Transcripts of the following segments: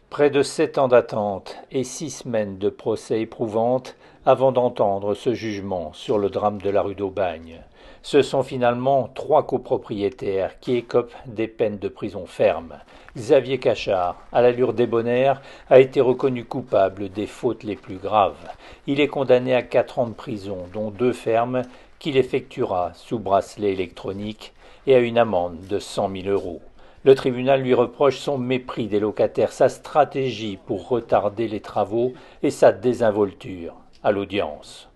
Près de 7 ans d'attente et 6 semaines de procès éprouvantes avant d'entendre ce jugement sur le drame de la rue d'Aubagne. Ce sont finalement 3 copropriétaires qui écopent des peines de prison ferme. Xavier Cachard, à l'allure débonnaire, a été reconnu coupable des fautes les plus graves. Il est condamné à 4 ans de prison, dont 2 fermes, qu'il effectuera sous bracelet électronique et à une amende de 100 000 euros. Le tribunal lui reproche son mépris des locataires, sa stratégie pour retarder les travaux et sa désinvolture à l'audience.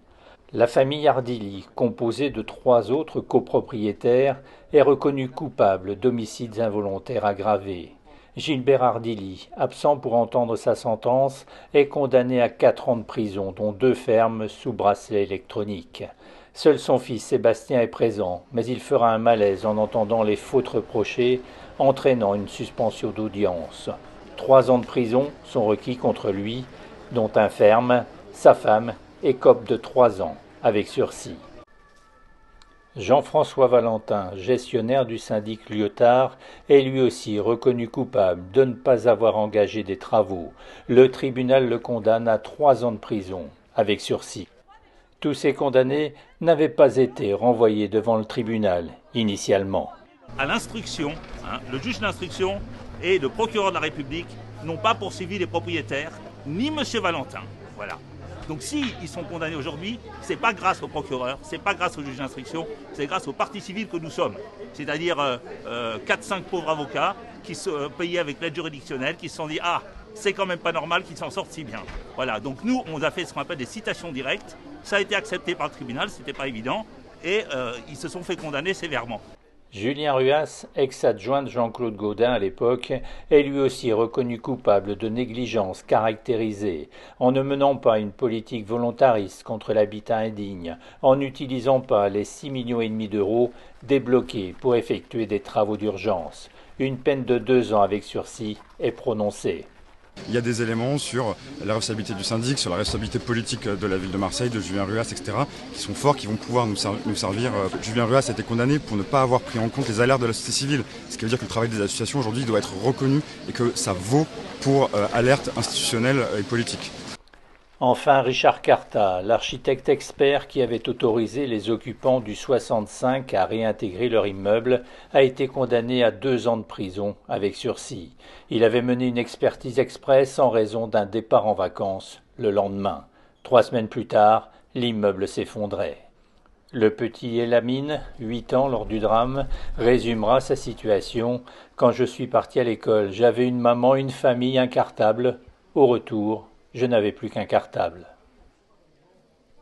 La famille Ardili, composée de 3 autres copropriétaires, est reconnue coupable d'homicides involontaires aggravés. Gilbert Ardili, absent pour entendre sa sentence, est condamné à 4 ans de prison, dont 2 fermes sous bracelet électronique. Seul son fils Sébastien est présent, mais il fera un malaise en entendant les fautes reprochées, entraînant une suspension d'audience. 3 ans de prison sont requis contre lui, dont un ferme, sa femme écope de 3 ans avec sursis. Jean-François Valentin, gestionnaire du syndic Lyotard, est lui aussi reconnu coupable de ne pas avoir engagé des travaux. Le tribunal le condamne à 3 ans de prison avec sursis. Tous ces condamnés n'avaient pas été renvoyés devant le tribunal initialement. À l'instruction, le juge d'instruction et le procureur de la République n'ont pas poursuivi les propriétaires, ni M. Valentin. Voilà. Donc s'ils sont condamnés aujourd'hui, ce n'est pas grâce au procureur, ce n'est pas grâce au juge d'instruction, c'est grâce aux parties civiles que nous sommes. C'est-à-dire 4-5 pauvres avocats qui sont payés avec l'aide juridictionnelle, qui se sont dit « Ah, c'est quand même pas normal qu'ils s'en sortent si bien ». Voilà, donc nous, on a fait ce qu'on appelle des citations directes. Ça a été accepté par le tribunal, ce n'était pas évident, et ils se sont fait condamner sévèrement. Julien Ruas, ex-adjoint de Jean-Claude Gaudin à l'époque, est lui aussi reconnu coupable de négligence caractérisée, en ne menant pas une politique volontariste contre l'habitat indigne, en n'utilisant pas les 6,5 millions d'euros débloqués pour effectuer des travaux d'urgence. Une peine de 2 ans avec sursis est prononcée. Il y a des éléments sur la responsabilité du syndic, sur la responsabilité politique de la ville de Marseille, de Julien Ruas, etc., qui sont forts, qui vont pouvoir nous servir. Julien Ruas a été condamné pour ne pas avoir pris en compte les alertes de la société civile, ce qui veut dire que le travail des associations aujourd'hui doit être reconnu et que ça vaut pour alerte institutionnelle et politique. Enfin, Richard Carta, l'architecte expert qui avait autorisé les occupants du 65 à réintégrer leur immeuble, a été condamné à 2 ans de prison avec sursis. Il avait mené une expertise express en raison d'un départ en vacances le lendemain. 3 semaines plus tard, l'immeuble s'effondrait. Le petit Elamine, 8 ans lors du drame, résumera sa situation. Quand je suis parti à l'école, j'avais une maman, une famille, un cartable. Au retour, je n'avais plus qu'un cartable.